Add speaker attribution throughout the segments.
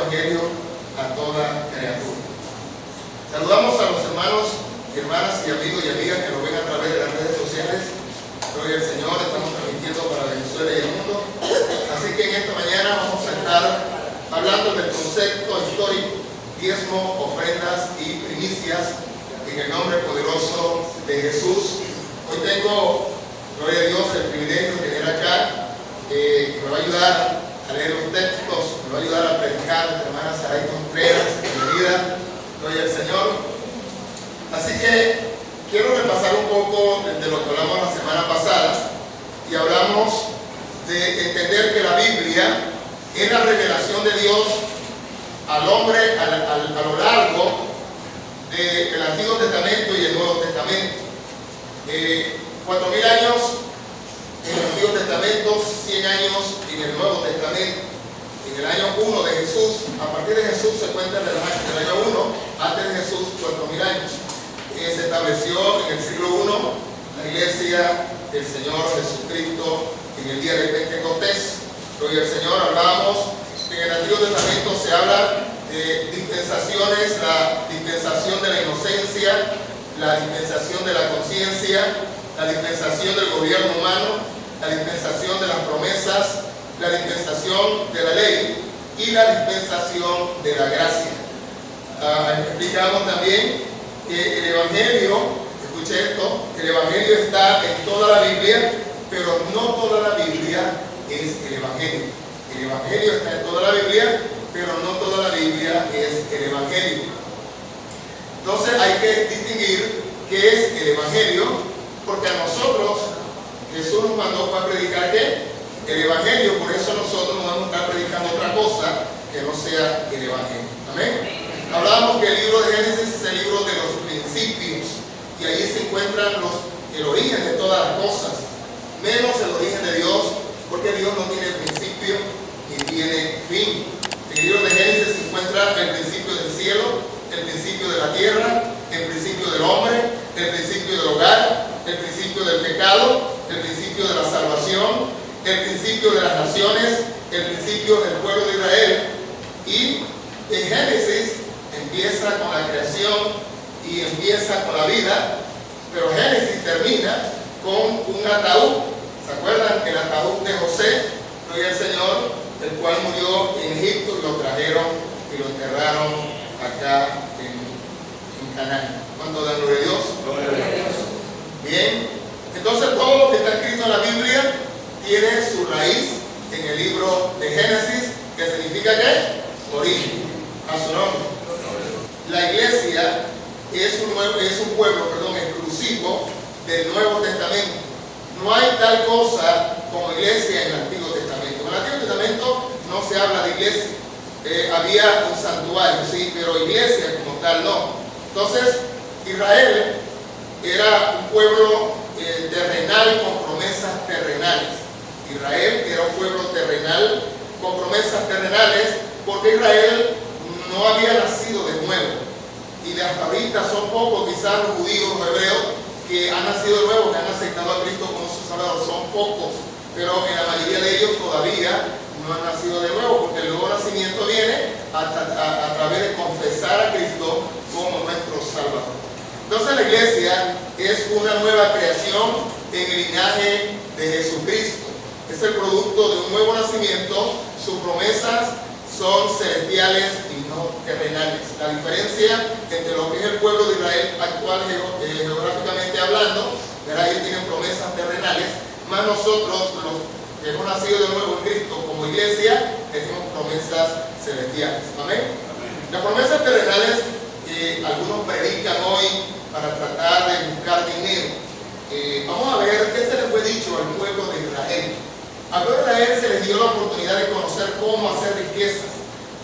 Speaker 1: Evangelio a toda criatura. Saludamos a los hermanos, hermanas y amigos y amigas que nos ven a través de las redes sociales. Gloria al Señor, estamos transmitiendo para Venezuela y el mundo. Así que en esta mañana vamos a estar hablando del concepto histórico, diezmo, ofrendas y primicias, en el nombre poderoso de Jesús. Hoy tengo, gloria a Dios, el privilegio de tener acá, que me va a ayudar a leer los textos, me va a ayudar a predicar, la hermana Saray Contreras, bienvenida, gloria al Señor. Así que quiero repasar un poco de lo que hablamos la semana pasada, y hablamos de entender que la Biblia es la revelación de Dios al hombre a lo largo del Antiguo Testamento y el Nuevo Testamento. 4.000 años en el Antiguo Testamento, 100 años en el Nuevo Testamento. En el año 1 de Jesús, a partir de Jesús se cuenta del año 1, antes de Jesús, 4.000 años. Se estableció en el siglo I la iglesia del Señor Jesucristo en el día de Pentecostés. Gloria al Señor. Hablábamos que en el Antiguo Testamento se habla de dispensaciones, la dispensación de la inocencia, la dispensación de la conciencia, la dispensación del gobierno humano, la dispensación de las promesas, la dispensación de la ley y la dispensación de la gracia. Explicamos también que el Evangelio, escuche esto, el Evangelio está en toda la Biblia, pero no toda la Biblia es el Evangelio. El Evangelio está en toda la Biblia, pero no toda la Biblia es el Evangelio. Entonces hay que distinguir qué es el Evangelio, porque a nosotros Jesús nos mandó para predicar ¿qué? El Evangelio. Por eso nosotros no vamos a estar predicando otra cosa que no sea el Evangelio. Amén. Hablábamos que el libro de Génesis es el libro de los principios, y allí se encuentran el origen de todas las cosas, menos el origen de Dios, porque Dios no tiene principio ni tiene fin. En el libro de Génesis se encuentra el principio del cielo, el principio de la tierra, el principio del hombre, el principio del hogar, el principio del pecado, el principio de la salvación, el principio de las naciones, el principio del pueblo de Israel. Y en Génesis empieza con la creación y empieza con la vida, pero Génesis termina con un ataúd. ¿Se acuerdan? El ataúd de José, gloria al Señor, el cual murió en Egipto, y lo trajeron y lo enterraron acá en Canaán. ¿Cuánto dan gloria a Dios? Gloria a Dios. Bien, entonces todo lo que está escrito en la Biblia tiene su raíz en el libro de Génesis, que significa ¿qué? Origen, a su nombre. La iglesia es un pueblo exclusivo del Nuevo Testamento. No hay tal cosa como iglesia en el Antiguo Testamento. En el Antiguo Testamento no se habla de iglesia. Había un santuario, sí, pero iglesia como tal no. Entonces, Israel era un pueblo terrenal con promesas terrenales. Israel era un pueblo terrenal con promesas terrenales, porque Israel no había nacido de nuevo. Y hasta ahorita son pocos, quizás los judíos, los hebreos, que han nacido de nuevo, que han aceptado a Cristo como su Salvador. Son pocos, pero en la mayoría de ellos todavía no han nacido de nuevo, porque el nuevo nacimiento viene a través de confesar a Cristo como nuestro Salvador. Entonces la iglesia es una nueva creación en el linaje de Jesucristo. Es el producto de un nuevo nacimiento. Sus promesas son celestiales y no terrenales. La diferencia entre lo que es el pueblo de Israel actual, geográficamente hablando, ¿verdad? Ellos tienen promesas terrenales, más nosotros, los que hemos nacido de nuevo en Cristo como iglesia, tenemos promesas celestiales. Amén. Las promesas terrenales, algunos predican hoy para tratar de buscar dinero. Vamos a ver qué se le fue dicho al pueblo de Israel. Al pueblo de Israel se les dio la oportunidad de conocer cómo hacer riquezas.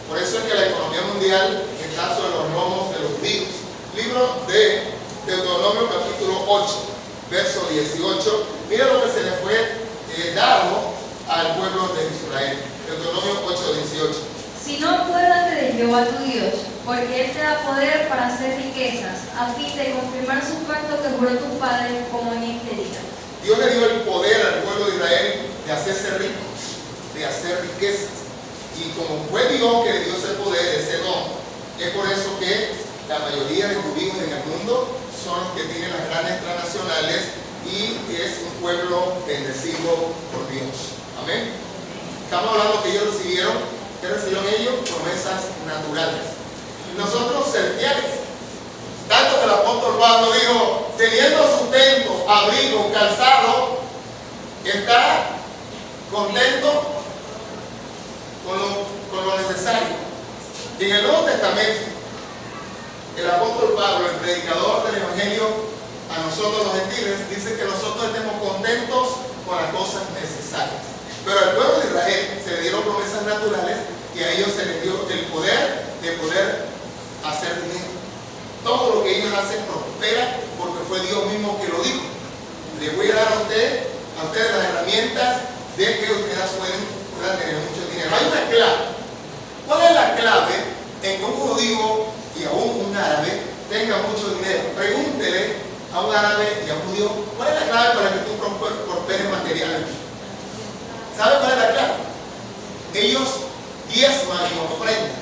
Speaker 1: Por eso es que la economía mundial está sobre los lomos de los judíos. Libro de Deuteronomio capítulo 8, verso 18. Mira lo que se le fue dado al pueblo de Israel. Deuteronomio 8, 18.
Speaker 2: Si no acuérdate de Jehová tu Dios, porque Él te da poder para hacer riquezas, a fin de confirmar su pacto que juró tu padre, como en este día.
Speaker 1: Dios le dio el poder al pueblo de Israel de hacerse ricos, de hacer riquezas. Y como fue Dios que le dio ese poder, Es por eso que la mayoría de judíos en el mundo son los que tienen las grandes transnacionales y es un pueblo bendecido por Dios. Amén. Estamos hablando que ellos recibieron, ¿qué recibieron ellos? Promesas naturales. Nosotros celestiales. Tanto que el apóstol Pablo dijo, teniendo sustento, abrigo, calzado, está contento con lo necesario. Y en el Nuevo Testamento, el apóstol Pablo, el predicador del Evangelio a nosotros los gentiles, dice que nosotros estemos contentos con las cosas necesarias. Pero al pueblo de Israel se le dieron promesas naturales y a ellos se les dio el poder de poder hacer dinero. Todo lo que ellos hacen prospera porque fue Dios mismo que lo dijo. Le voy a dar a ustedes las herramientas de que ustedes puedan tener mucho dinero. Hay una clave. ¿Cuál es la clave en que un judío y aún un árabe tenga mucho dinero? Pregúntele a un árabe y a un judío, ¿cuál es la clave para que tú prosperes materialmente? ¿Sabe cuál es la clave? Ellos diezman y ofrendan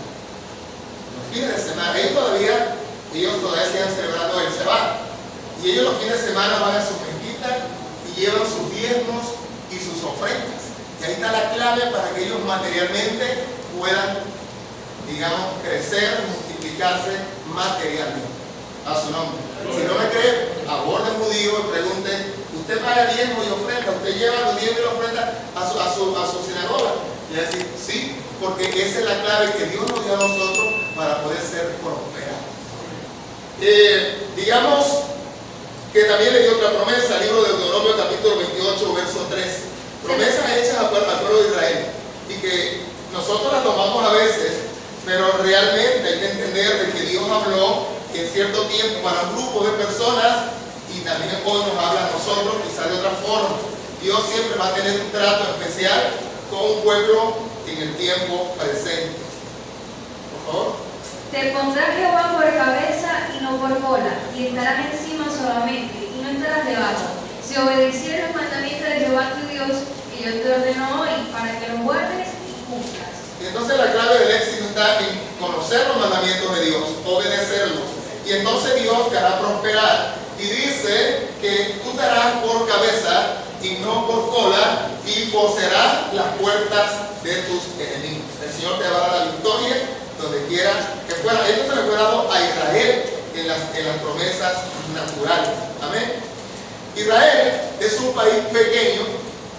Speaker 1: los fines de semana. Ellos todavía siguen celebrando el Shabbat. Y ellos los fines de semana van a sus mezquitas y llevan sus diezmos y sus ofrendas. Y ahí está la clave para que ellos materialmente puedan, digamos, crecer, multiplicarse materialmente. A su nombre. Si no me cree, aborden judío y pregunten, ¿usted paga diezmo y ofrenda? ¿Usted lleva los diezmos y la ofrenda a su sinagoga? Y decir, sí, porque esa es la clave que Dios nos dio a nosotros para poder ser prosperados. Digamos que también le dio otra promesa, el libro de Deuteronomio capítulo 28, verso 3. Promesas hechas al pueblo de Israel y que nosotros las tomamos a veces, pero realmente hay que entender de que Dios habló en cierto tiempo para un grupo de personas y también hoy nos habla a nosotros, quizás de otra forma. Dios siempre va a tener un trato especial con un pueblo en el tiempo presente. Por favor.
Speaker 2: Te pondrá Jehová por cabeza y no por cola, y estarás encima solamente, y no estarás debajo. Si obedecieres los mandamientos de Jehová tu Dios, que yo te ordeno hoy, para que los guardes y cumplas.
Speaker 1: Y entonces la clave del éxito está en conocer los mandamientos de Dios, obedecerlos. Y entonces Dios te hará prosperar. Y dice que tú te harás por cabeza y no por cola, y poseerás las puertas de tus enemigos. El Señor te va a dar la victoria donde quiera que fuera. Esto se le fue dado a Israel en las promesas naturales. Amén. Israel es un país pequeño,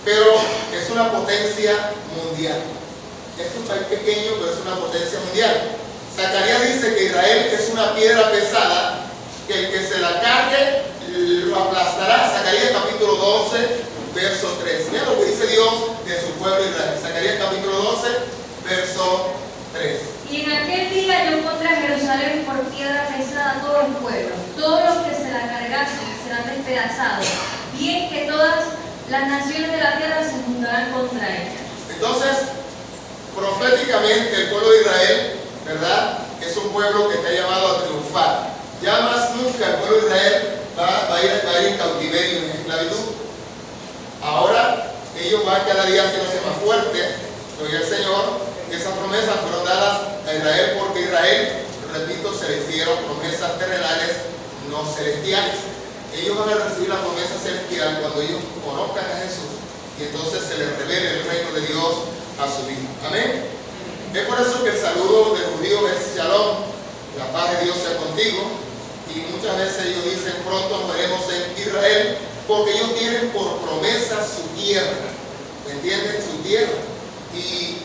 Speaker 1: pero es una potencia mundial. Es un país pequeño, pero es una potencia mundial. Zacarías dice que Israel es una piedra pesada, que el que se la cargue lo aplastará. Zacarías capítulo 12, verso 3. Mira lo que dice Dios de su pueblo Israel. Zacarías capítulo 12, verso 3.
Speaker 2: Y en aquel día yo pondré a Jerusalén por piedra pesada a todo el pueblo. Todos los que se la cargasen serán despedazados. Bien que todas las naciones de la tierra se juntarán contra ella.
Speaker 1: Entonces, proféticamente el pueblo de Israel, ¿verdad?, es un pueblo que está llamado a triunfar. Ya más nunca el pueblo de Israel va a ir en cautiverio, en esclavitud. Ahora ellos van cada día haciéndose más fuertes. Gloria al Señor. Esas promesas fueron dadas a Israel porque Israel, repito, se le hicieron promesas terrenales, no celestiales. Ellos van a recibir la promesa celestial cuando ellos conozcan a Jesús y entonces se les revele el reino de Dios a su vida. Amén. Es por eso que el saludo del judío es Shalom, la paz de Dios sea contigo. Y muchas veces ellos dicen, pronto nos veremos en Israel, porque ellos tienen por promesa su tierra. ¿Me entienden? Su tierra. Y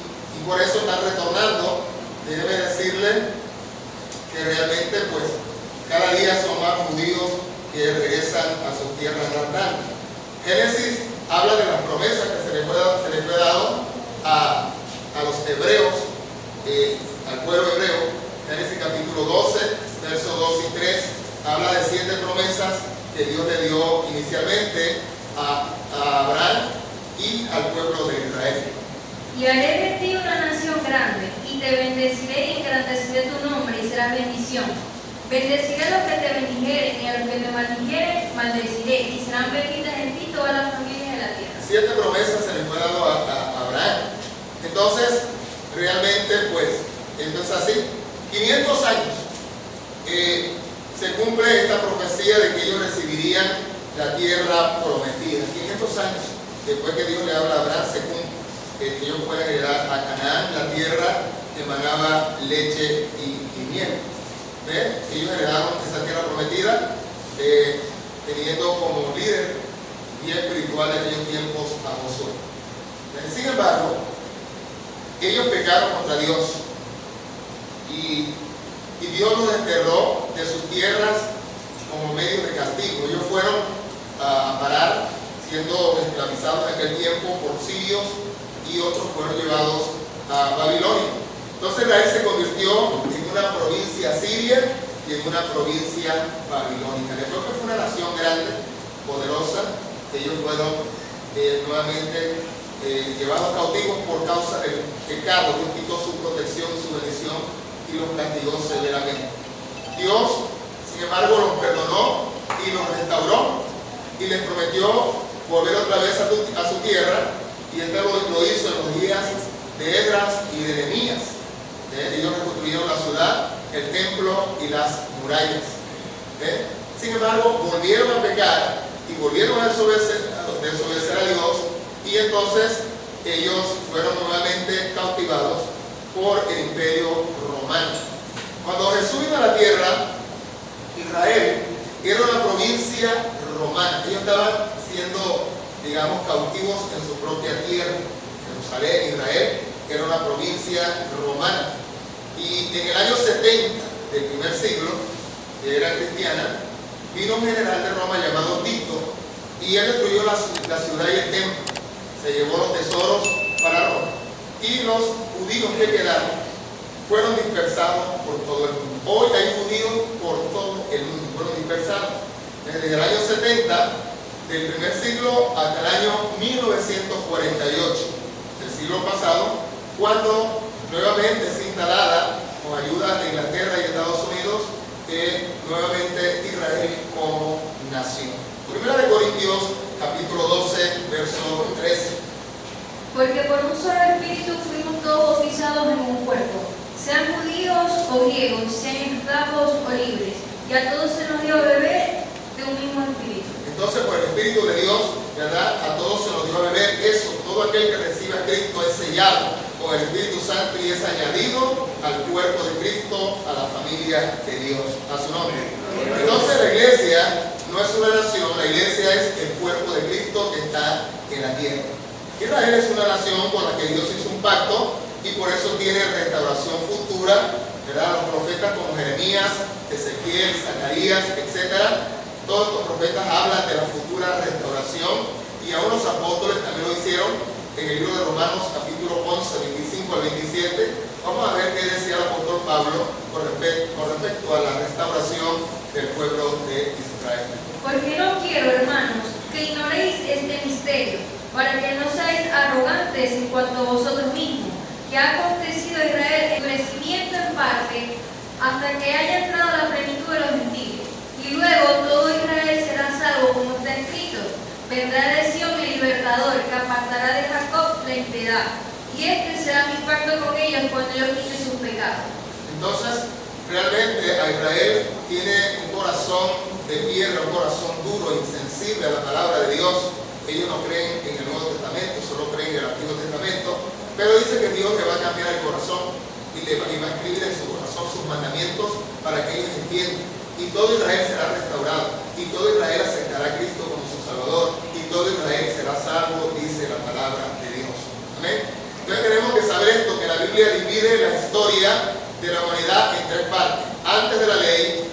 Speaker 1: por eso están retornando. Debe decirle que realmente pues cada día son más judíos que regresan a sus tierras natales. Génesis habla de las promesas que se les fue dado a los hebreos, al pueblo hebreo. Génesis capítulo 12, versos 2 y 3, habla de 7 promesas que Dios le dio inicialmente a Abraham y al pueblo de Israel.
Speaker 2: Y haré de ti una nación grande, y te bendeciré y engrandeceré tu nombre, y serás bendición. Bendeciré a los que te bendijeren, y a los que te maldijeren, maldeciré, y serán benditas en ti todas las familias de la tierra. 7 promesas se le fue dado a Abraham. Entonces, realmente, pues, esto es así.
Speaker 1: 500 años se cumple esta profecía de que ellos recibirían la tierra prometida. 500 años después que Dios le habla a Abraham, se cumple que ellos pueden heredar a Canaán, la tierra que emanaba leche y miel. ¿Ven? Ellos heredaron esa tierra prometida, teniendo como líder y espiritual de aquellos tiempos a Josué. Sin embargo, ellos pecaron contra Dios y Dios los desterró de sus tierras como medio de castigo. Ellos fueron a parar, siendo esclavizados en aquel tiempo por sirios, y otros fueron llevados a Babilonia. Entonces Israel se convirtió en una provincia siria y en una provincia babilónica. Después que fue una nación grande, poderosa, ellos fueron nuevamente llevados cautivos por causa del pecado. Dios quitó su protección, su bendición y los castigó severamente. Dios, sin embargo, los perdonó y los restauró y les prometió volver otra vez a su tierra, y esto lo hizo en los días de Esdras y de Nehemías. Ellos reconstruyeron la ciudad, el templo y las murallas. Sin embargo, volvieron a pecar y volvieron a desobedecer a Dios, y entonces ellos fueron nuevamente cautivados por el imperio romano. Cuando Jesús vino a la tierra, Israel era una provincia romana. Ellos estaban siendo, digamos, cautivos en su propia tierra. Jerusalén, Israel, era una provincia romana. Y en el año 70 del primer siglo, que era cristiana, vino un general de Roma llamado Tito, y él destruyó la ciudad y el templo. Se llevó los tesoros para Roma. Y los judíos que quedaron fueron dispersados por todo el mundo. Hoy hay judíos por todo el mundo, fueron dispersados. Desde el año 70 del primer siglo hasta el año 1948 del siglo pasado, cuando nuevamente es instalada, con ayuda de Inglaterra y Estados Unidos, nuevamente Israel como nación. Primera de Corintios, capítulo 12, verso 13.
Speaker 2: Porque por un solo espíritu fuimos todos bautizados en un cuerpo, sean judíos o griegos, sean esclavos o libres, y a todos se nos dio a beber de un mismo espíritu.
Speaker 1: Entonces, por el Espíritu de Dios, ¿verdad? A todos se nos dio a beber eso. Todo aquel que recibe a Cristo es sellado con el Espíritu Santo y es añadido al cuerpo de Cristo, a la familia de Dios, a su nombre. Entonces, la iglesia no es una nación, la iglesia es el cuerpo de Cristo que está en la tierra. Israel es una nación con la que Dios hizo un pacto y por eso tiene restauración futura, ¿verdad? Los profetas como Jeremías, Ezequiel, Zacarías, etc. Todos estos profetas hablan de la futura restauración, y aún los apóstoles también lo hicieron en el libro de Romanos capítulo 11, 25 al 27. Vamos a ver qué decía el apóstol Pablo con respecto a la restauración del pueblo de Israel.
Speaker 2: Porque no quiero, hermanos, que ignoréis este misterio, para que no seáis arrogantes en cuanto a vosotros mismos, que ha acontecido a Israel el crecimiento en parte, hasta que haya entrado la plenitud de los gentiles. Y luego todo Israel será salvo, como está escrito: vendrá de Sión el libertador, que apartará de Jacob la impiedad. Y este será mi pacto con ellos cuando yo quite sus pecados.
Speaker 1: Entonces, realmente a Israel tiene un corazón de piedra, un corazón duro, insensible a la palabra de Dios. Ellos no creen en el Nuevo Testamento, solo creen en el Antiguo Testamento. Pero dice que Dios le va a cambiar el corazón y le va a escribir en su corazón sus mandamientos para que ellos entiendan. Y todo Israel será restaurado, y todo Israel aceptará a Cristo como su Salvador, y todo Israel será salvo, dice la palabra de Dios. Amén. Entonces tenemos que saber esto, que la Biblia divide la historia de la humanidad en tres partes. Antes de la ley,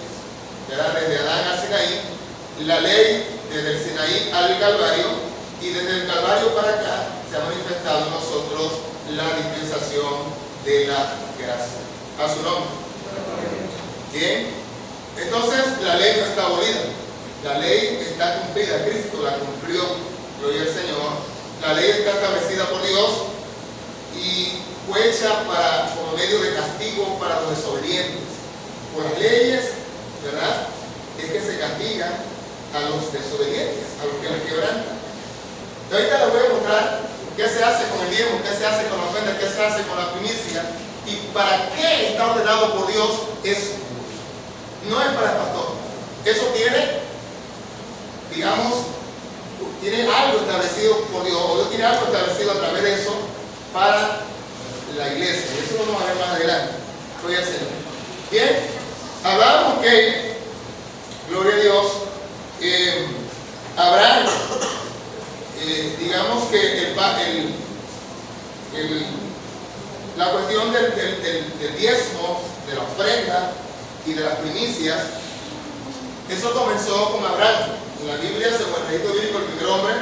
Speaker 1: ¿verdad? Desde Adán al Sinaí, la ley desde el Sinaí al Calvario, y desde el Calvario para acá se ha manifestado en nosotros la dispensación de la gracia. A su nombre. Bien. Entonces, la ley no está abolida, la ley está cumplida, Cristo la cumplió, gloria al Señor. La ley está establecida por Dios y fue hecha como medio de castigo para los desobedientes. Por las leyes, ¿verdad?, es que se castiga a los desobedientes, a los que les quebrantan. Y ahorita les voy a mostrar qué se hace con el diezmo, qué se hace con la ofrenda, qué se hace con la primicia, ¿Y para qué está ordenado por Dios eso? No es para el pastor. Eso tiene, digamos, tiene algo establecido por Dios, o Dios tiene algo establecido a través de eso para la iglesia. Y eso lo vamos a ver más adelante. Gloria al Señor. Bien, hablamos que, gloria a Dios, Abraham, digamos que la cuestión del diezmo, de la ofrenda y de las primicias, eso comenzó con Abraham. En la Biblia, según el registro bíblico, el primer hombre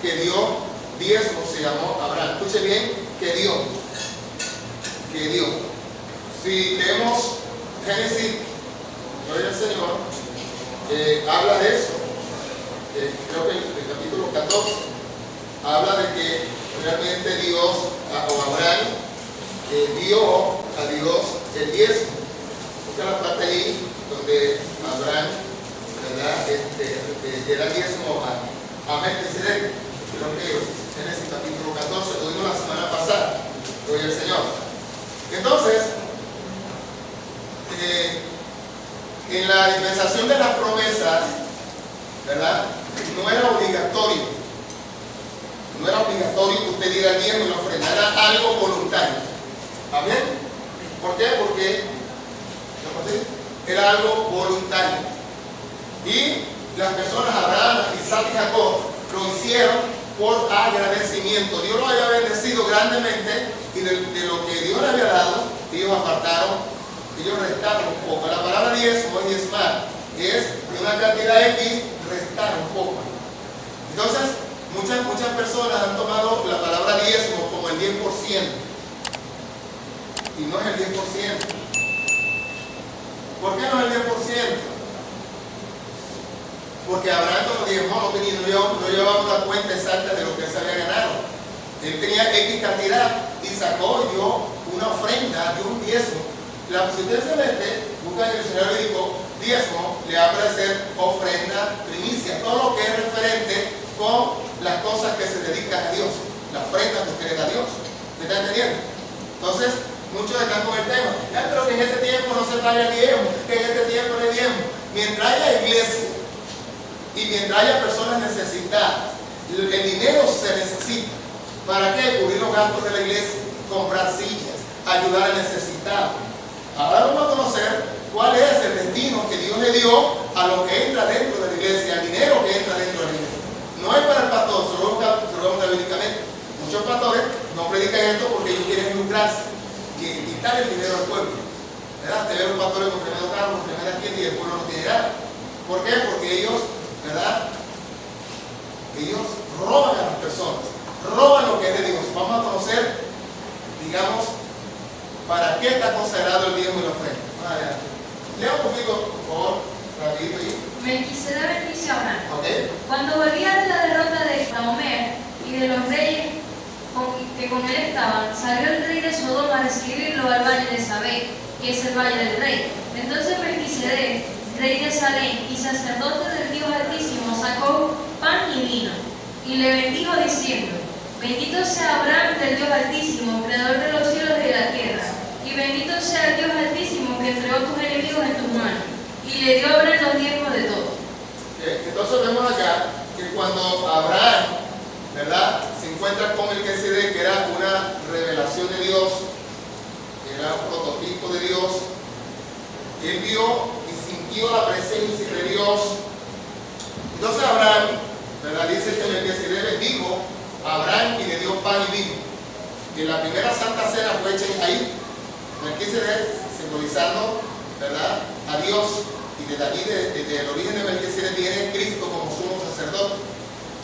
Speaker 1: que dio diezmo se llamó Abraham. Escuche bien, que dio. Si leemos Génesis, gloria al Señor, habla de eso. Creo que el capítulo 14 habla de que realmente Dios, o Abraham, dio a Dios el diezmo. Busca la parte ahí donde Abraham, ¿verdad? Era diezmo a Melquisedec. Creo que Génesis capítulo 14, lo vimos la semana pasada. Gloria al Señor. Entonces, en la dispensación de las promesas, ¿verdad? No era obligatorio que usted diera diezmo y lo ofrendara, algo voluntario. ¿Amén? ¿Por qué? Porque era algo voluntario. Y las personas, Abraham, Isaac y Jacob, lo hicieron por agradecimiento. Dios los había bendecido grandemente y de lo que Dios le había dado, ellos apartaron, ellos restaron un poco. La palabra diezmo es diezmar, es de una cantidad X restar un poco. Entonces, muchas personas han tomado la palabra diezmo como el 10%. Y no es el 10%. ¿Por qué no es el 10%? Porque Abraham, como diezmó, no llevaba una cuenta exacta de lo que se había ganado. Él tenía X cantidad y sacó y dio una ofrenda, dio un diezmo. Si usted se mete, busca en el diccionario bíblico, diezmo, le va a aparecer ofrenda, primicia, todo lo que es referente con las cosas que se dedican a Dios, la ofrenda que usted le da a Dios. ¿Me está entendiendo? Entonces, muchos están con el tema, pero que en este tiempo no se paga el diezmo, que en este tiempo no hay diezmo. Mientras haya iglesia y mientras haya personas necesitadas, el dinero se necesita. ¿Para qué? Cubrir los gastos de la iglesia, comprar sillas, ayudar al necesitado. Ahora vamos a conocer cuál es el destino que Dios le dio a lo que entra dentro de la iglesia, al dinero que entra dentro de la iglesia. No es para el pastor, se lo vemos bíblicamente. Muchos pastores no predican esto porque ellos quieren lucrarse y quitar el dinero al pueblo. ¿Verdad? Te ven los pastores con tremendo carro, con tremenda tienda y el pueblo no tiene nada. ¿Por qué? Porque ellos, ¿verdad? Ellos roban a las personas, roban lo que es de Dios. Vamos a conocer, digamos, para qué está consagrado el diezmo y la ofrenda. Lea un poquito, por favor, rapidito ahí.
Speaker 2: Melquisedec bendició a Abraham.
Speaker 1: Okay.
Speaker 2: Cuando volvía de la derrota de Saomer y de los reyes que con él estaban, salió el rey de Sodoma a recibirlo al valle de Sabé, que es el valle del rey. Entonces Melquisedec, rey de Salem y sacerdote del Dios Altísimo, sacó pan y vino y le bendijo diciendo: bendito sea Abraham del Dios Altísimo, creador de los cielos y de la tierra, y bendito sea el Dios Altísimo que entregó tus enemigos en tus manos. Y le dio a Abraham los diezmos de todo.
Speaker 1: Entonces vemos acá que cuando Abraham, ¿verdad?, se encuentra con Melquisedec, que era una revelación de Dios, era un prototipo de Dios, él vio y sintió la presencia de Dios. Entonces Abraham, ¿verdad?, dice que Melquisedec bendijo a Abraham y le dio pan y vino. Y la primera Santa Cena fue hecha ahí. Melquisedec, simbolizando, ¿verdad?, a Dios. Y desde allí, desde el origen de Melquisedec, viene Cristo como sumo sacerdote,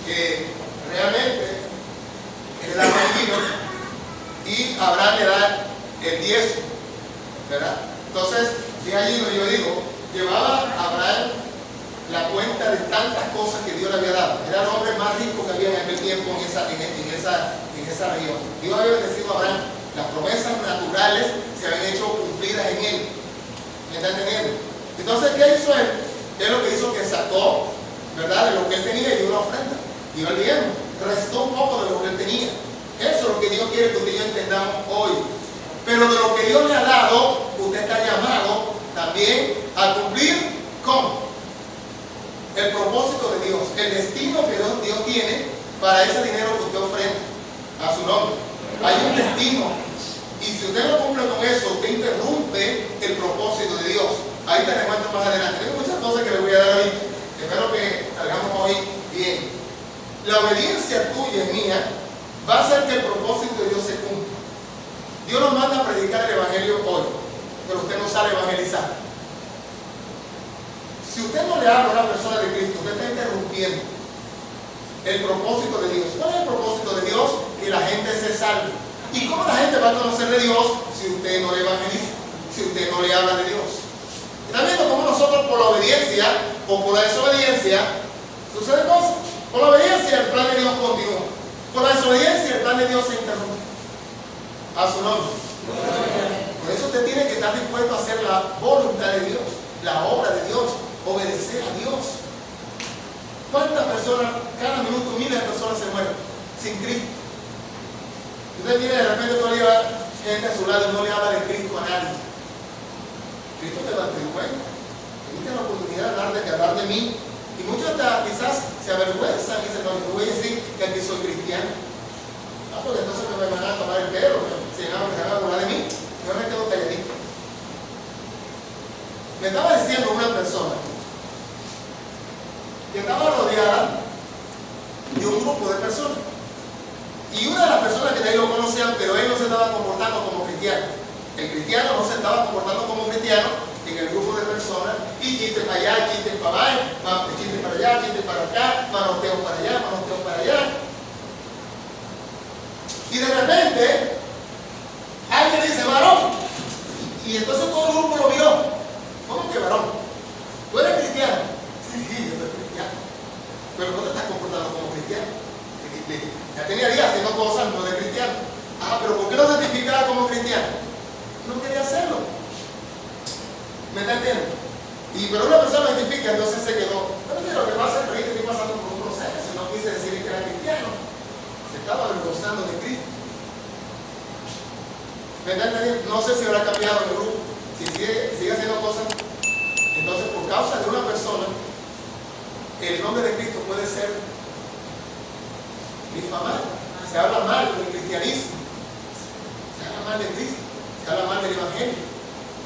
Speaker 1: que realmente él le da el vino y Abraham le da el diezmo, ¿verdad? Entonces, de allí lo yo digo, llevaba a Abraham la cuenta de tantas cosas que Dios le había dado. Era el hombre más rico que había en aquel tiempo en esa región. Dios había bendecido a Abraham. Las promesas naturales se habían hecho cumplidas en él. ¿Me está entendiendo? Entonces, ¿qué hizo él? Es lo que hizo, que sacó, ¿verdad?, de lo que él tenía y dio una ofrenda. Dio el diezmo, restó un poco de lo que él tenía. Eso es lo que Dios quiere que usted y yo entendamos hoy. Pero de lo que Dios le ha dado, usted está llamado también a cumplir con el propósito de Dios, el destino que Dios tiene para ese dinero que usted ofrenda a su nombre. Hay un destino, y si usted no cumple con eso, usted interrumpe el propósito de Dios. Ahí te demuestro más adelante. Hay muchas cosas que le voy a dar hoy. Espero que salgamos hoy bien. La obediencia tuya y mía va a hacer que el propósito de Dios se cumpla. Dios nos manda a predicar el evangelio hoy, pero usted no sabe evangelizar. Si usted no le habla a una persona de Cristo, usted está interrumpiendo el propósito de Dios. ¿Cuál es el propósito de Dios? Que la gente se salve. ¿Y cómo la gente va a conocer de Dios si usted no le evangeliza? Si usted no le habla de Dios. ¿Están viendo cómo nosotros por la obediencia o por la desobediencia sucede cosas? Por la obediencia el plan de Dios continúa. Por la desobediencia el plan de Dios se interrumpe. A su nombre. Por eso usted tiene que estar dispuesto a hacer la voluntad de Dios, la obra de Dios, obedecer a Dios. ¿Cuántas personas, cada minuto miles de personas se mueren sin Cristo? Usted tiene de repente todavía gente a su lado y no le habla de Cristo a nadie. Cristo te da cuenta. Tienes la oportunidad de hablar de mí. Y muchos hasta quizás se avergüenzan y dicen, no, yo voy a decir que aquí soy cristiano. Ah, porque entonces me van a tomar el pelo, se van a burlar de mí. Yo me quedo calladito. Me estaba diciendo una persona que estaba rodeada de un grupo de personas. Y una de las personas que de ahí lo conocían, pero él no se estaba comportando como cristiano. El cristiano no se estaba comportando como cristiano en el grupo de personas. Y chistes para allá, chistes para allá, chistes para allá, chistes para acá, manoteo para allá, manoteo para allá. Y de repente, alguien dice, varón. Y entonces todo el grupo lo vio. ¿Cómo que varón? ¿Tú eres cristiano? Sí, yo soy cristiano. Pero no te estás comportando como cristiano. Ya tenía días haciendo cosas no de cristiano. Ah, pero ¿por qué no certificaba como cristiano? No quería hacerlo. ¿Me está entendiendo? Pero una persona lo identifica, entonces se quedó. Pero mira, lo que pasa es que estoy pasando por un proceso. Si no quise decir que era cristiano, se estaba avergonzando de Cristo. ¿Me está entendiendo? No sé si habrá cambiado el grupo, si sigue haciendo cosas. Entonces, por causa de una persona, el nombre de Cristo puede ser difamado. Se habla mal del cristianismo, se habla mal de Cristo, se habla mal del evangelio,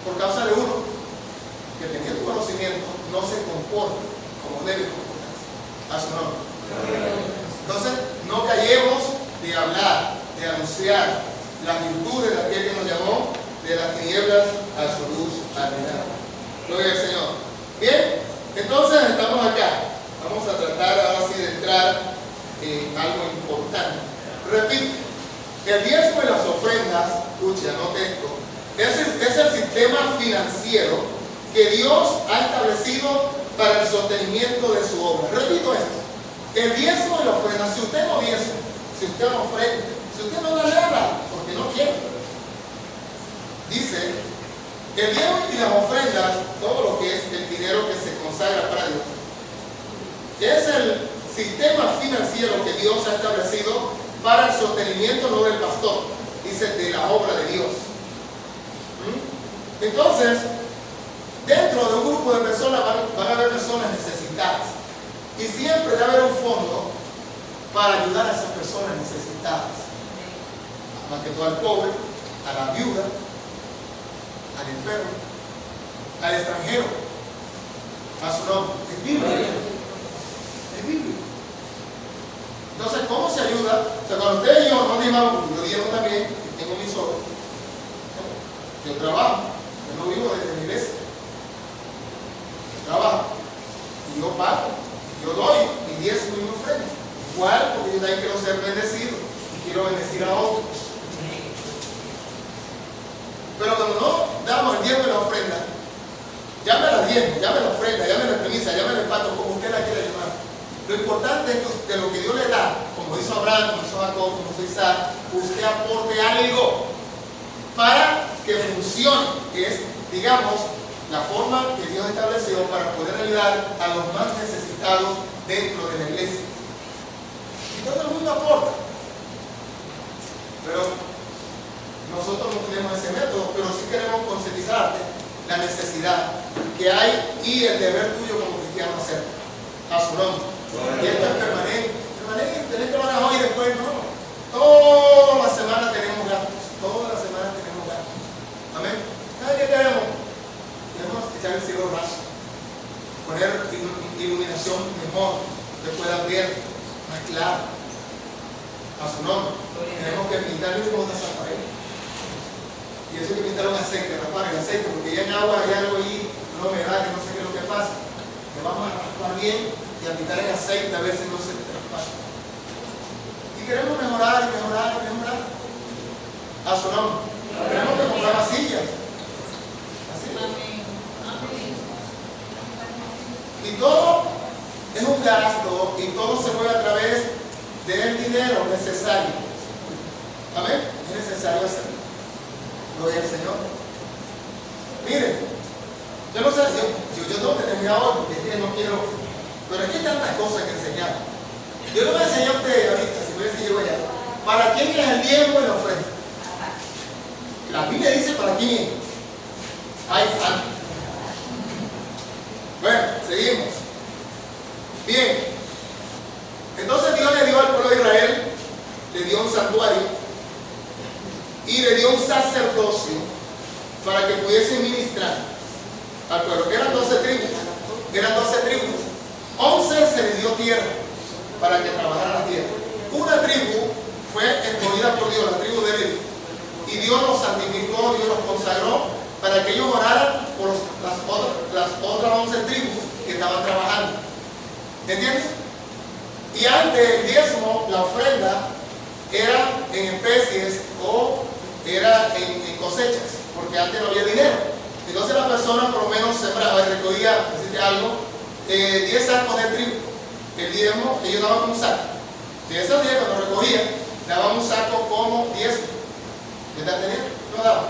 Speaker 1: por causa de uno que teniendo conocimiento no se comporta como debe comportarse. A su nombre. Entonces, no callemos de hablar, de anunciar las virtudes de aquel que nos llamó de las tinieblas a su luz admirable. Gloria al Señor. Bien, entonces estamos acá. Vamos a tratar ahora sí de entrar en algo importante. Repito, el diezmo y las ofrendas, escuche, anote esto, es el sistema financiero que Dios ha establecido para el sostenimiento de su obra. Repito esto, el diezmo y la ofrenda, si usted no diezma, si usted no ofrenda, si usted no da nada, porque no quiere. Dice, el diezmo y las ofrendas, todo lo que es el dinero que se consagra para Dios, es el sistema financiero que Dios ha establecido para el sostenimiento no del pastor, dice, de la obra de Dios. Entonces, dentro de un grupo de personas van a haber personas necesitadas. Y siempre debe haber un fondo para ayudar a esas personas necesitadas. Más que todo al pobre, a la viuda, al enfermo, al extranjero, a su nombre. Es bíblico. Es bíblico. Entonces, ¿cómo se ayuda? O sea, cuando usted y yo no dimamos, yo digo también, que tengo mis ojos, yo trabajo, yo no vivo desde mi iglesia. Yo trabajo, y yo pago, yo doy mi diezmo y mi ofrenda. Igual, porque yo también quiero ser bendecido y quiero bendecir a otros. Pero cuando no damos el diezmo y la ofrenda, llame la diezmo, llame la ofrenda, llame la premisa, llame el pato, como usted la quiera llamar. Lo importante es que de lo que Dios le da, como hizo Abraham, como hizo Jacob, como hizo Isaac, usted aporte algo para que funcione, que es, digamos, la forma que Dios estableció para poder ayudar a los más necesitados dentro de la iglesia. Y todo el mundo aporta. Pero nosotros no tenemos ese método, pero sí queremos concientizarte la necesidad que hay y el deber tuyo como cristiano hacer a su nombre. Y esto es permanente, tenés que trabajar hoy y después no. Toda la semana tenemos gastos, toda la semana tenemos gastos. Amén. ¿Sabes qué queremos? Queremos echar el cielo raso, poner iluminación mejor, que puedan ver más claro a su nombre. Tenemos que pintar el mismo de esa pared. Y eso hay que pintar un aceite, rapar el aceite, porque ya en agua hay algo ahí, una humedad, que no sé qué es lo que pasa. Le vamos a raspar bien y a pintar el aceite a ver si no se traspasa. Y queremos mejorar y mejorar y mejorar a su nombre. Queremos que comprar las sillas. Así. Y todo es un gasto y todo se mueve a través del dinero necesario. Amén. Es necesario hacerlo. Gloria al Señor. Miren, yo no sé, yo tengo que terminar hoy porque es que no quiero, pero es que hay tantas cosas que enseñar. Yo le voy a enseñar a ustedes ahorita, si voy a decir yo allá, ¿para quién es el diezmo y la ofrenda? La Biblia dice para quién es. Hay falta. Bueno, seguimos. Bien. Entonces Dios le dio al pueblo de Israel, le dio un santuario y le dio un sacerdocio para que pudiesen ministrar al pueblo, que eran 12 tribus. Eran 12 tribus. 11 se les dio tierra para que trabajara la tierra. Una tribu fue escogida por Dios, la tribu de Leví. Y Dios los santificó, Dios los consagró para que ellos oraran por las otras 11 tribus que estaban trabajando. ¿Entiendes? Y antes el diezmo, la ofrenda, era en especies o era en cosechas, porque antes no había dinero. Entonces la persona por lo menos sembraba y recogía, decirte algo, 10 sacos de trigo. El diezmo, ellos daban un saco. De esos 10 cuando recogían, daban un saco como 10. ¿Me están entendiendo? Lo daban.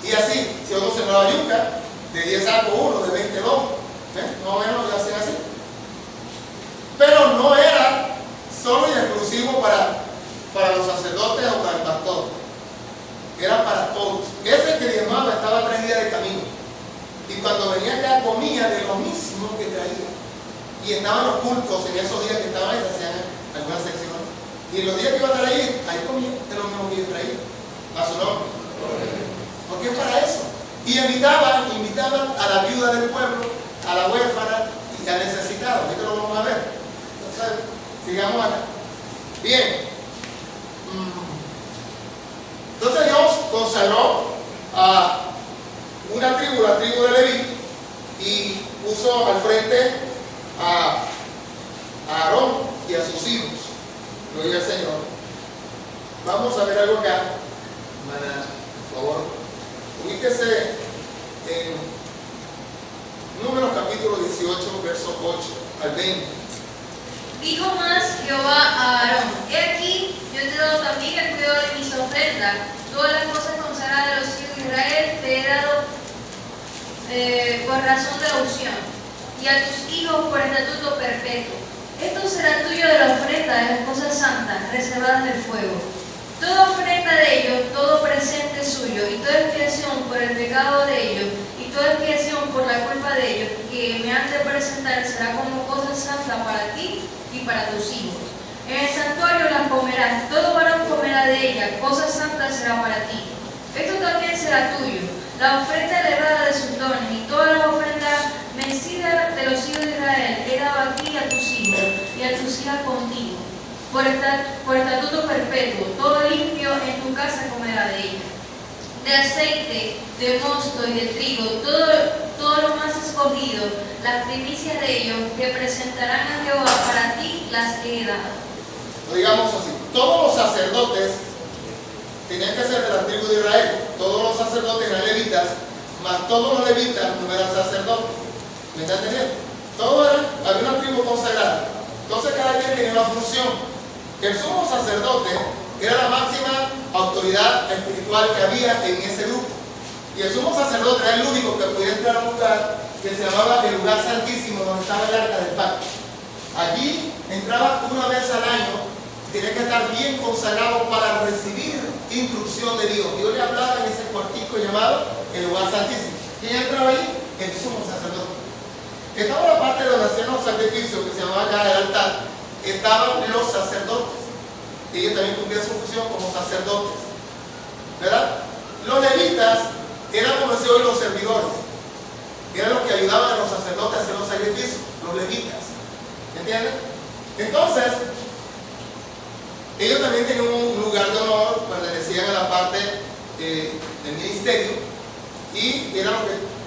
Speaker 1: Y así, si uno sembraba yuca, de 10 sacos uno, de 20 dos. Más o menos lo hacen así. Pero no era solo y exclusivo para los sacerdotes o para el pastor. Era para todos. Ese que diezmaba estaba 3 días de camino. Y cuando venía acá comía de lo mismo que traía. Y estaban los cultos en esos días que estaban ahí, se hacían algunas secciones. Y los días que iban a estar ahí comía de lo mismo que yo traía. A su nombre. Porque es para eso. Y invitaban a la viuda del pueblo, a la huérfana y al necesitado. Esto lo vamos a ver. Entonces, sigamos acá. Bien. Entonces Dios consagró a una tribu, la tribu de Leví, y puso al frente a Aarón y a sus hijos. Gloria al Señor. Vamos a ver algo acá. Hermana, por favor. Ubíquese en Números capítulo 18, verso 8 al 20.
Speaker 2: Dijo más Jehová a Aarón: He aquí, yo te he dado también el cuidado de mis ofrendas. Todas las cosas consagradas de los hijos de Israel te he dado por razón de la unción, y a tus hijos por estatuto perpetuo. Esto será tuyo de la ofrenda de las cosas santas, reservadas del fuego. Toda ofrenda de ellos, todo presente suyo, y toda expiación por el pecado de ellos, y toda expiación por la culpa de ellos, que me han de presentar, será como cosa santa para ti y para tus hijos. En el santuario las comerás, todo varón comerá de ella, cosa santa será para ti. Esto también será tuyo, la ofrenda elevada de sus dones, y todas las ofrendas vencidas de los hijos de Israel he dado a ti y a tus hijos, y a tus hijas contigo. Por estatuto perpetuo, todo limpio en tu casa comerá de ella. De aceite, de mosto y de trigo, todo lo más escogido, las primicias de ellos que presentarán a Jehová para ti, las he dado.
Speaker 1: Lo digamos así: todos los sacerdotes tenían que ser de la tribu de Israel. Todos los sacerdotes eran levitas, mas todos los levitas no eran sacerdotes. ¿Me están entendiendo? Había una tribu consagrada. Entonces cada quien tenía una función. El sumo sacerdote era la máxima autoridad espiritual que había en ese grupo. Y el sumo sacerdote era el único que podía entrar a un lugar que se llamaba el lugar santísimo, donde estaba el arca del pacto. Allí entraba una vez al año, tenía que estar bien consagrado para recibir instrucción de Dios. Dios le hablaba en ese cuartico llamado el lugar santísimo. ¿Quién entraba ahí? El sumo sacerdote. Estaba la parte donde hacían los sacrificios, que se llamaba acá el altar. Estaban los sacerdotes. Ellos también cumplían su función como sacerdotes, ¿verdad? Los levitas eran, como decía hoy, los servidores. Eran los que ayudaban a los sacerdotes a hacer los sacrificios, los levitas. ¿Entienden? Entonces, ellos también tenían un lugar de honor, pertenecían a la parte del ministerio y eran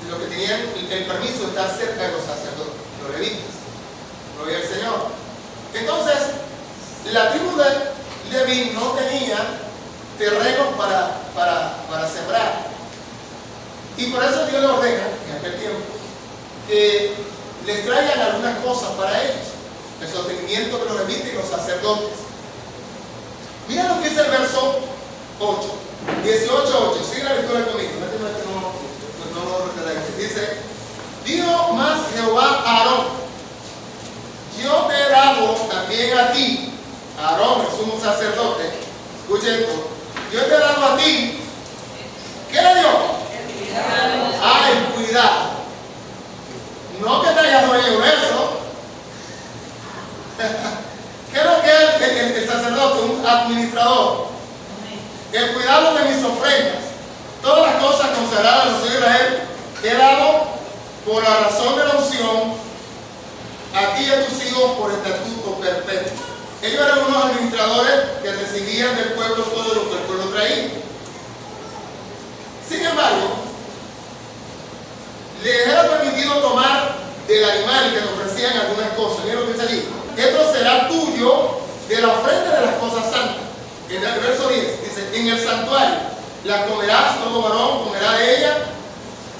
Speaker 1: los que tenían el permiso de estar cerca de los sacerdotes, los levitas. Gloria al Señor. Entonces, la tribu de Leví no tenía terreno para sembrar. Y por eso Dios le ordena, en aquel tiempo, que les traigan algunas cosas para ellos. El sostenimiento de los levitas y los sacerdotes. Mira lo que dice el verso 8, 18:8. Sigue la lectura conmigo. No lo retraigas. Dice: dijo más Jehová a Aarón: yo te he dado también a ti, Aarón, el sumo sacerdote. Escuchen esto. Yo te he dado a ti. ¿Qué le dio? El cuidado. No que te hayas oído eso. ¿Qué es lo que es el sacerdote? Un administrador. El cuidado de mis ofrendas. Todas las cosas consagradas a los hijos de Israel he dado por la razón de la unción a ti y a tus hijos por estatuto perpetuo. Ellos eran unos administradores que recibían del pueblo todo lo que el pueblo traía. Sin embargo, les era permitido tomar del animal que le ofrecían algunas cosas. Miren lo que dice allí: esto será tuyo de la ofrenda de las cosas santas. En el verso 10 dice: en el santuario la comerás, todo varón comerá de ella,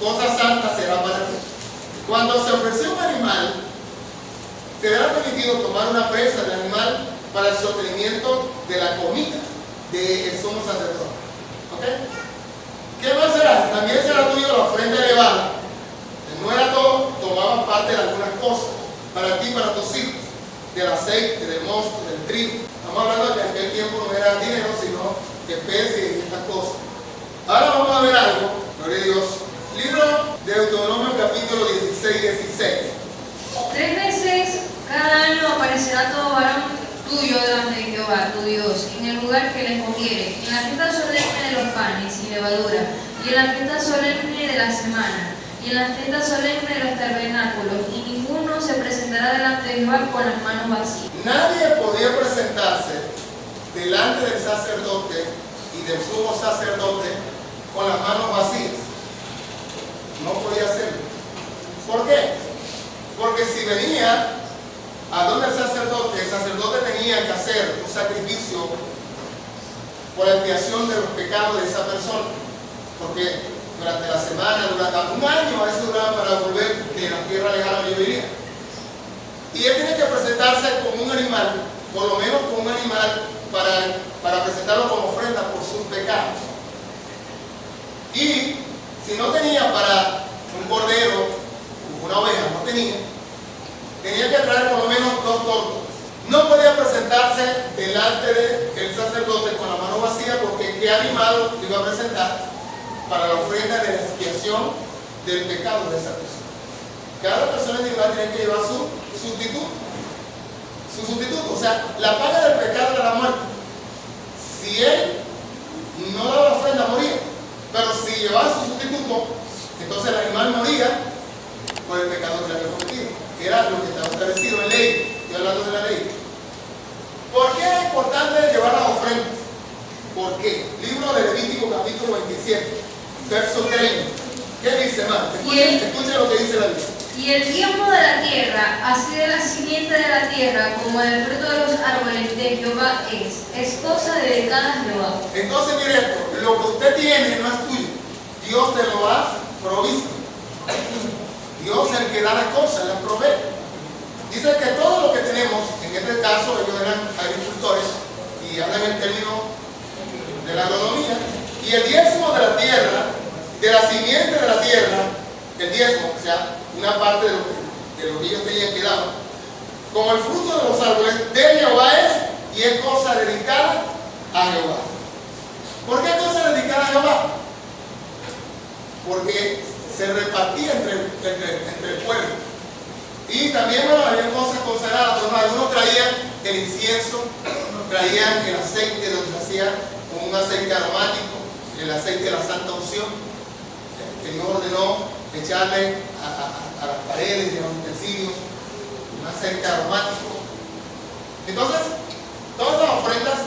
Speaker 1: cosas santas serán para ti. Cuando se ofreció un animal, te era permitido tomar una presa del animal para el sostenimiento de la comida del sumo sacerdote. ¿Ok? ¿Qué más será? También será tuyo la ofrenda elevada. No era todo, tomabas parte de algunas cosas para ti y para tus hijos, del aceite, del mosto, del trigo. Estamos hablando de que en aquel tiempo no era dinero, sino especies y estas cosas. Ahora vamos a ver algo, gloria a Dios. Libro de Deuteronomio, capítulo 16.
Speaker 2: 3 veces cada año aparecerá todo varón tuyo delante de Jehová, tu Dios, en el lugar que les conviene, en la fiesta solemne de los panes sin levadura, y en la fiesta solemne de la semana, y en la fiesta solemne de los tabernáculos, y ninguno se presentará delante de Jehová con las manos vacías.
Speaker 1: Nadie podía presentarse delante del sacerdote y del sumo sacerdote con las manos vacías. No podía hacerlo. ¿Por qué? Porque si venía a donde el sacerdote tenía que hacer un sacrificio por la expiación de los pecados de esa persona. Porque durante la semana, durante un año, a veces duraba para volver de la tierra lejana donde yo vivía. Y él tiene que presentarse con un animal, por lo menos con un animal, para presentarlo como ofrenda por sus pecados. Y si no tenía para un cordero, una oveja, tenía que traer por lo menos 2 tortas. No podía presentarse delante del sacerdote con la mano vacía, porque ¿qué animal iba a presentar para la ofrenda de la expiación del pecado de esa persona? Cada persona individual tiene que llevar su sustituto, o sea, la paga del pecado de la muerte. Si él no daba la ofrenda, moría, pero si llevaba su sustituto, entonces el animal moría por el pecado que le había cometido, que era lo que estaba establecido en ley. Estoy hablando de la ley. ¿Por qué es importante llevar las ofrendas? ¿Por qué? Libro de Levítico, capítulo 27, verso 30. ¿Qué dice, hermano? Escuchen lo que dice la Biblia.
Speaker 2: Y el diezmo de la tierra, así de la simiente de la tierra, como del fruto de los árboles de Jehová es cosa dedicada a Jehová.
Speaker 1: Entonces, mire esto: lo que usted tiene no es tuyo, Dios te lo ha provisto. Dios es el que da las cosas, las provee. Dice que todo lo que tenemos, en este caso ellos eran agricultores y hablan en términos de la agronomía, y el diezmo de la tierra, de la simiente de la tierra, el diezmo, o sea, una parte de lo que ellos tenían que dar, como el fruto de los árboles de Jehová es, y es cosa dedicada a Jehová. ¿Por qué cosas dedicadas a Jehová? Porque se repartía entre el pueblo. Y también, bueno, había cosas consagradas. Algunos traían el incienso, traían el aceite, donde se hacía con un aceite aromático, el aceite de la santa unción, que Dios ordenó echarle a las paredes y a los utensilios un aceite aromático. Entonces, todas las ofrendas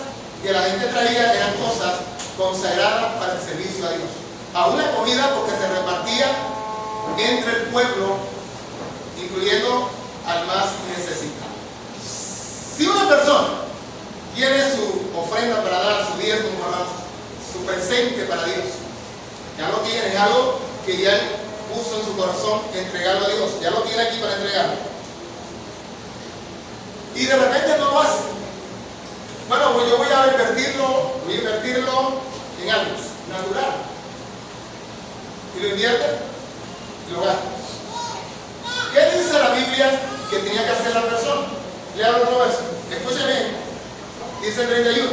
Speaker 1: que la gente traía eran cosas consagradas para el servicio a Dios. Aún la comida, porque se repartía entre el pueblo, incluyendo al más necesitado. Si una persona tiene su ofrenda para dar, su diezmo, su presente para Dios, ya lo tiene, es algo que ya él puso en su corazón entregarlo a Dios, ya lo tiene aquí para entregarlo, y de repente no lo hace. Bueno, pues yo voy a invertirlo en algo natural, y lo invierte y lo gasta. ¿Qué dice la Biblia que tenía que hacer la persona? Lea otro verso. Escuchen bien. Dice el 31.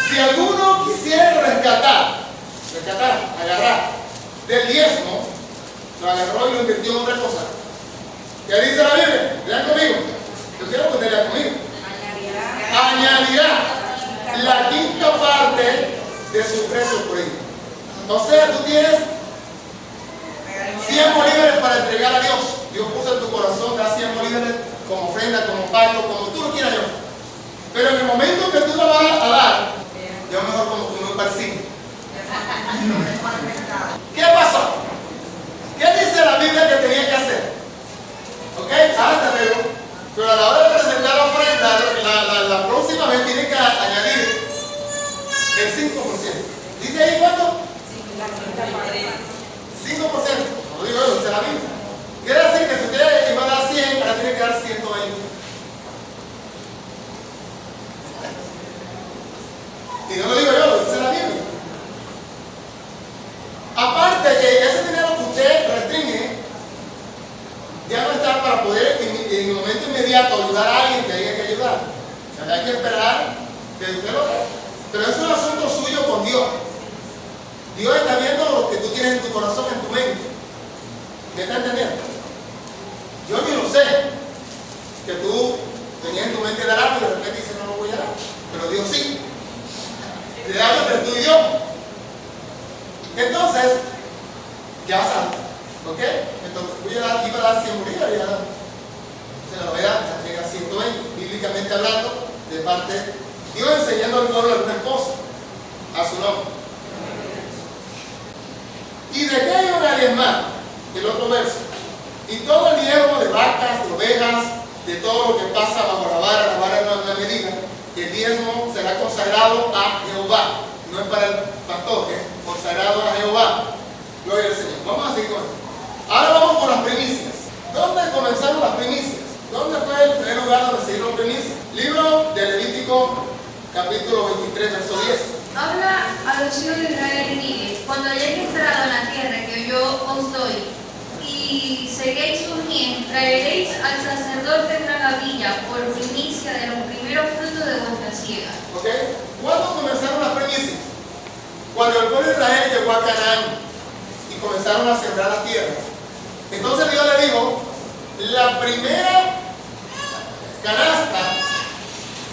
Speaker 1: Si alguno quisiera rescatar, agarrar del diezmo, lo agarró y lo invirtió en otra cosa. ¿Qué dice la Biblia? Lean conmigo. Yo quiero que ustedes lean conmigo. Añadirá la quinta parte de su precio por ello. O sea, tú tienes 100 bolívares para entregar a Dios. Dios puso en tu corazón, da 100 bolívares como ofrenda, como pacto, como tú lo quieras llevar. Pero en el momento que tú lo vas a dar, yo mejor como un parcino. ¿Qué pasó? ¿Qué dice la Biblia que tenía que hacer? ¿Ok? Hasta luego. Pero a la hora de presentar la ofrenda, la próxima vez tiene que añadir el 5%. ¿Dice ahí cuánto? 5%. No digo yo, dice la Biblia. Quiere decir que si usted iba a dar 100, ahora tiene que dar 120. Y no lo digo yo, lo dice la Biblia. Aparte que ese dinero que usted restringe, ya no está para poder en el momento inmediato ayudar a alguien que haya que ayudar. O sea, hay que esperar que usted lo dé. Pero es un asunto suyo con Dios. Dios está viendo lo que tú tienes en tu corazón, en tu mente. ¿Me está entendiendo? Yo ni lo sé. Que tú tenías en tu mente dar algo y de repente dices no lo voy a dar. Pero Dios sí. Te da algo entre tú y yo. Entonces, ya sabes. ¿Ok? Entonces iba a dar 100 bolívares y ya se lo voy a dar, entrega 120. Bíblicamente hablando, de parte de Dios enseñando al pueblo alguna cosa a su nombre. ¿Y de qué iban a diezmar? El otro verso. Y todo el diezmo de vacas, de ovejas, de todo lo que pasa bajo la vara no es una medida, el diezmo será consagrado a Jehová. No es para el pastor, es consagrado a Jehová. Gloria al Señor. Vamos a seguir con esto. Ahora vamos con las primicias. ¿Dónde comenzaron las primicias? ¿Dónde fue el primer lugar donde se dieron primicias? Libro de Levítico, capítulo 23, verso 10.
Speaker 2: Habla a los hijos de Israel y dile: cuando hayáis entrado en la tierra que yo os doy, y seguéis su mies, traeréis al sacerdote en la gavilla por primicia de los primeros frutos de vuestra siega.
Speaker 1: ¿Ok? ¿Cuándo comenzaron las primicias? Cuando el pueblo de Israel llegó a Canaán y comenzaron a sembrar las tierras. Entonces Dios le dijo: la primera canasta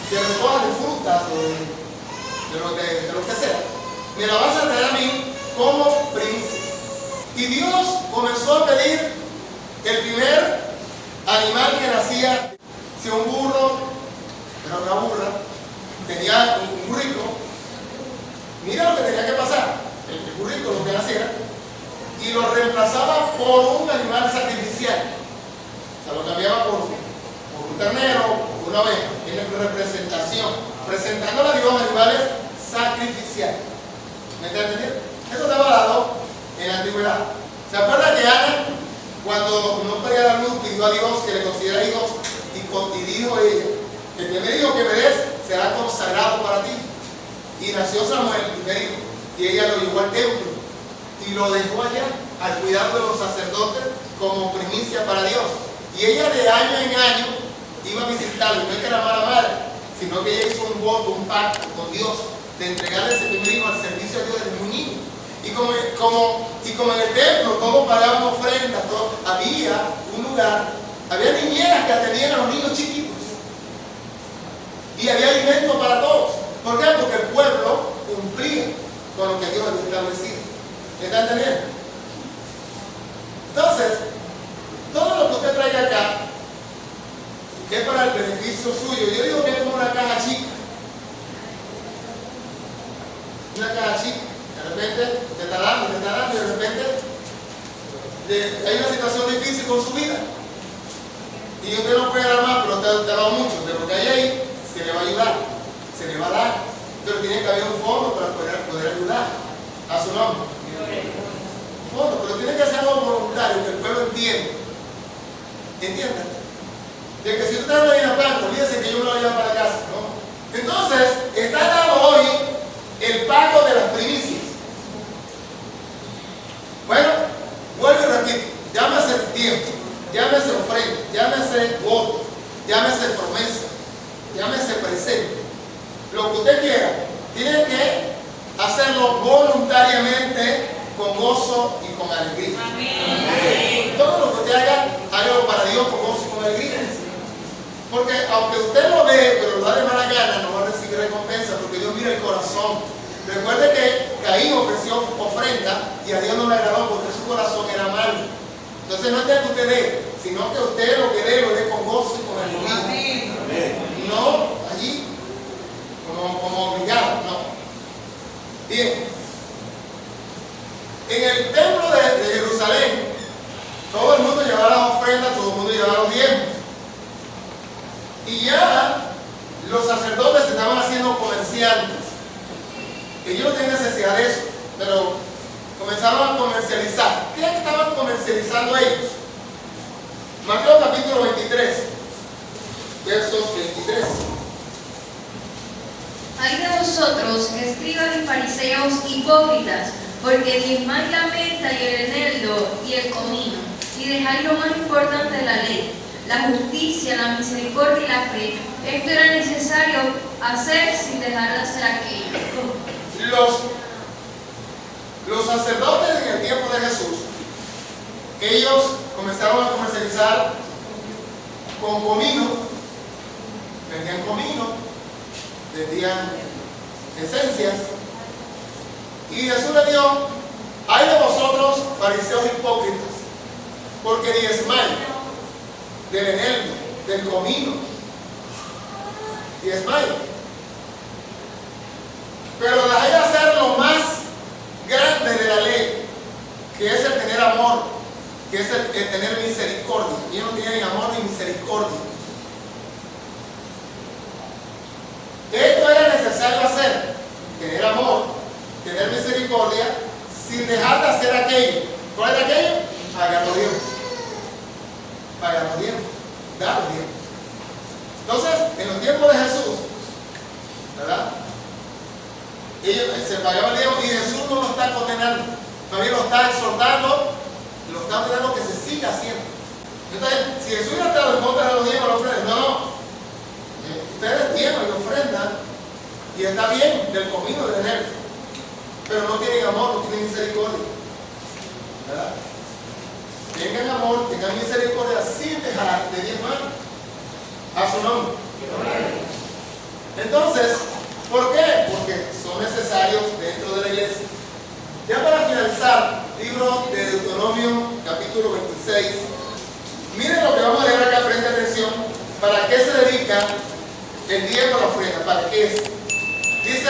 Speaker 1: que recojas de frutas o de lo que sea, me la vas a traer a mí como primicia. Y Dios comenzó a pedir el primer animal que nacía, si un burro, pero una burra, tenía un burrico. Mira lo que tenía que pasar, el burrico, lo que naciera, y lo reemplazaba por un animal sacrificial. O sea, lo cambiaba por un ternero, por una oveja. Tiene representación, presentándole a Dios animales sacrificiales. ¿Me está entendiendo? Eso estaba dado en la antigüedad. ¿Se acuerda que Ana, cuando no podía dar luz, pidió a Dios que le concediera hijos y dijo ella: el primer hijo que me des será consagrado para ti? Y nació Samuel, el primer hijo, y ella lo llevó al templo y lo dejó allá al cuidado de los sacerdotes como primicia para Dios. Y ella de año en año iba a visitarlo. No es que era mala madre, sino que ella hizo un voto, un pacto con Dios, de entregarle ese primer hijo al servicio de Dios desde muy niño. Y como en el templo todos pagaban ofrendas, había un lugar, había niñeras que atendían a los niños chiquitos. Y había alimento para todos. ¿Por qué? Porque el pueblo cumplía con lo que Dios había establecido. ¿Me está entendiendo? Entonces, todo lo que usted traiga acá es para el beneficio suyo. Yo digo que es como una caja chica. Una caja chica. De repente te está dando, y de repente hay una situación difícil con su vida. Y usted no puede dar más, pero te ha dado mucho. Pero que ahí se le va a ayudar, se le va a dar. Pero tiene que haber un fondo para poder ayudar a su nombre. Un fondo, pero tiene que ser algo voluntario, que el pueblo entienda. ¿Entiendan? De que si usted no viene a planta, olvídese que yo me lo voy a llevar para casa, ¿no? Entonces, está dado hoy el pago de las primicias. Bueno, vuelvo y repito, llámese tiempo, llámese ofrenda, llámese voto, llámese promesa, llámese presente. Lo que usted quiera, tiene que hacerlo voluntariamente, con gozo y con alegría. Amén. Todo lo que usted haga, hágalo para Dios con gozo y con alegría. Porque aunque usted lo ve, pero lo da de mala gana, no va a recibir recompensa, porque Dios mira el corazón. Recuerde que Caín ofreció ofrenda y a Dios no le agradó porque su corazón era malo. Entonces no es que usted dé, sino que usted lo que dé, lo dé con gozo y con alegría. No allí, como obligado, no. Bien. En el templo de Jerusalén, todo el mundo llevaba las ofrendas, todo el mundo llevaba los diezmos. Y ya los sacerdotes se estaban haciendo comerciantes. Ellos no tenían necesidad de eso, pero comenzaron a comercializar. ¿Qué es que estaban comercializando ellos? Mateo capítulo 23, versos 23.
Speaker 2: Hay de vosotros, escribas y fariseos hipócritas, porque diezmáis la menta y el eneldo y el comino, y dejáis lo más importante de la ley, la justicia, la misericordia y la fe. Esto era necesario hacer sin dejar de hacer aquello.
Speaker 1: Los sacerdotes en el tiempo de Jesús, ellos comenzaron a comercializar con comino, vendían comino, vendían esencias, y Jesús le dijo: ay de vosotros, fariseos hipócritas, porque diezmáis del eneldo, del comino, diezmáis, pero dejáis de hacer lo más grande de la ley, que es el tener amor, que es el tener misericordia. Ellos no tenían ni amor ni misericordia. Esto era necesario hacer: tener amor, tener misericordia, sin dejar de hacer aquello. ¿Cuál es aquello? Pagar los diezmos. Pagar los diezmos. Dar los diezmos. Entonces, en los tiempos de Jesús, ¿verdad? Ellos se pagaban el diezmo y Jesús no lo está condenando. También lo está exhortando, lo está ordenando que se siga haciendo. Entonces, si Jesús hubiera estado en contra de los diezmos, los ofrendas, no. Ustedes diezman y ofrendan, y está bien del comino de tener, pero no tienen amor, no tienen misericordia, ¿verdad? Tengan amor, tengan misericordia sin dejar de diezmar a su nombre. Entonces, ¿por qué? Porque son necesarios dentro de la iglesia. Ya para finalizar, libro de Deuteronomio, capítulo 26. Miren lo que vamos a leer acá, preste atención. ¿Para qué se dedica el diezmo a la ofrenda? ¿Para qué es? Dice: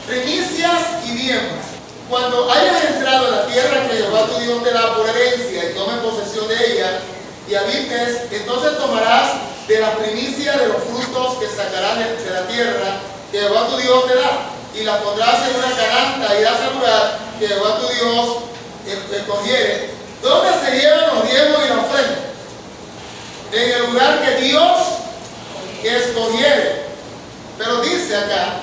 Speaker 1: primicias y diezmos. Cuando hayas entrado en la tierra que Jehová tu Dios te da por herencia y tomes posesión de ella y habites, entonces tomarás de la primicia de los frutos que sacarás de la tierra que Jehová tu Dios te da, y la pondrás en una canasta y irás al lugar que Jehová tu Dios escogiere. ¿Dónde se llevan los diezmos y la ofrenda? En el lugar que Dios escogiere. Pero dice acá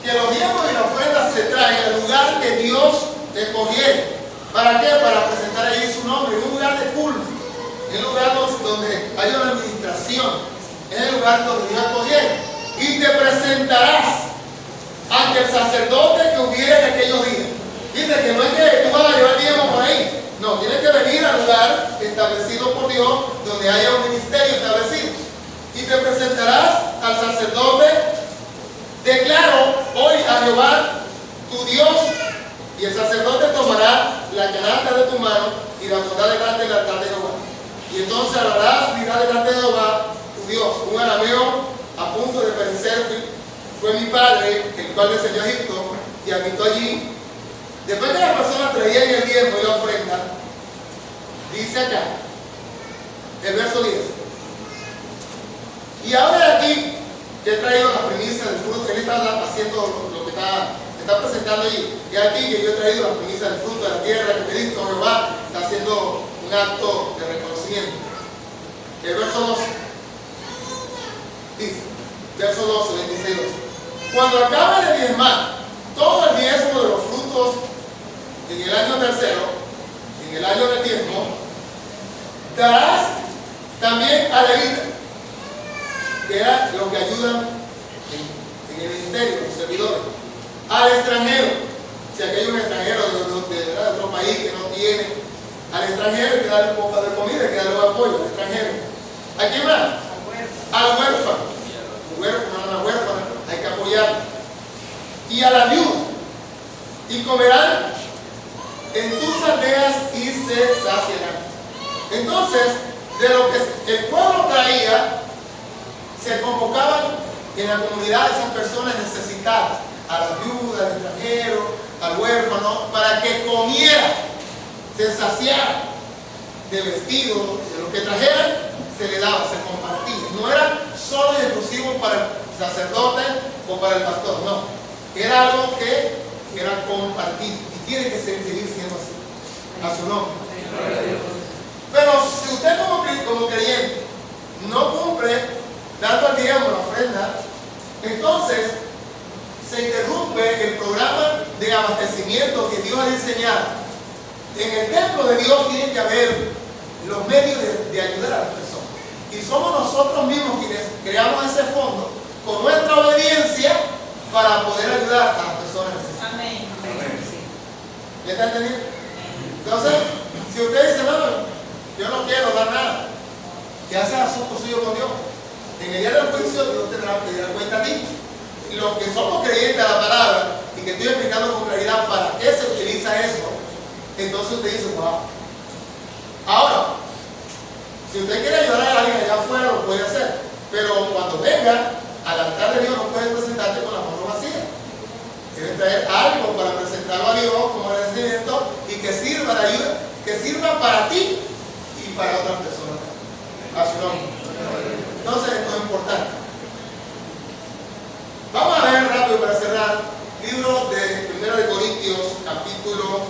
Speaker 1: que los diezmos y la ofrenda se traen al lugar que Dios escogiere. ¿Para qué? Para presentar allí su nombre, en un lugar de culto, en un lugar donde hay una administración, en el lugar donde Dios escogiere. Y te presentarás ante el sacerdote que hubiera en aquellos días. Dice que no es que tú vas a llevar diezmo por ahí. No, tienes que venir al lugar establecido por Dios, donde haya un ministerio establecido. Y te presentarás al sacerdote. Declaro hoy a Jehová, tu Dios, y el sacerdote tomará la canasta de tu mano y la pondrá delante del altar de Jehová. Y entonces hablarás, dirá delante de Jehová, tu Dios, un arameo a punto de perecer fue mi padre, el cual descendió a Egipto y habitó allí. Después que las personas traían el diezmo y la ofrenda, dice acá, el verso 10. Y ahora de aquí, que he traído la primicia del fruto, él está haciendo lo que está presentando allí. Y aquí que yo he traído la primicia del fruto de la tierra que me dijo Jehová, está haciendo un acto de reconocimiento. El verso 12 dice, verso 12, 26, 12. Cuando acabe de diezmar todo el diezmo de los frutos en el año tercero, en el año del diezmo, darás también a levita, que era lo que ayudan en el ministerio, los servidores, al extranjero, si aquel es un extranjero de otro país que no tiene, al extranjero hay que darle un poco de comida, hay que darle un apoyo al extranjero. ¿A quién más? Al huérfano. A la huérfana, hay que apoyarla. Y a la viuda. Y comerán en tus aldeas y se saciarán. Entonces, de lo que el pueblo traía, se convocaban en la comunidad esas personas necesitadas, a la viuda, al extranjero, al huérfano, para que comieran, se saciaran de vestido, de lo que trajeran, se le daba, se compartía. No era solo y exclusivo para el sacerdote o para el pastor, no. Era algo que era compartido y tiene que seguir siendo así, a su nombre. Pero si usted como creyente no cumple dando al diezmo la ofrenda, entonces se interrumpe el programa de abastecimiento que Dios ha diseñado. En el templo de Dios tiene que haber los medios de ayudar a las personas. Y somos nosotros mismos quienes creamos ese fondo con nuestra obediencia para poder ayudar a las personas necesitadas.
Speaker 2: Amén.
Speaker 1: ¿Me está entendiendo? Entonces, si usted dice, no, yo no quiero dar nada, que hace asunto suyo con Dios. En el día del juicio Dios te dará cuenta a ti. Y los que somos creyentes a la palabra y que estoy explicando con claridad para qué se utiliza eso, entonces usted dice, wow. Ahora, si usted quiere ayudar a alguien allá afuera, lo puede hacer. Pero cuando venga al altar de Dios, no puedes presentarte con la mano vacía. Debes traer algo para presentarlo a Dios como agradecimiento y que sirva de ayuda, que sirva para ti y para otras personas. A su nombre. Entonces, esto es importante. Vamos a ver rápido para cerrar. Libro de 1 de Corintios, capítulo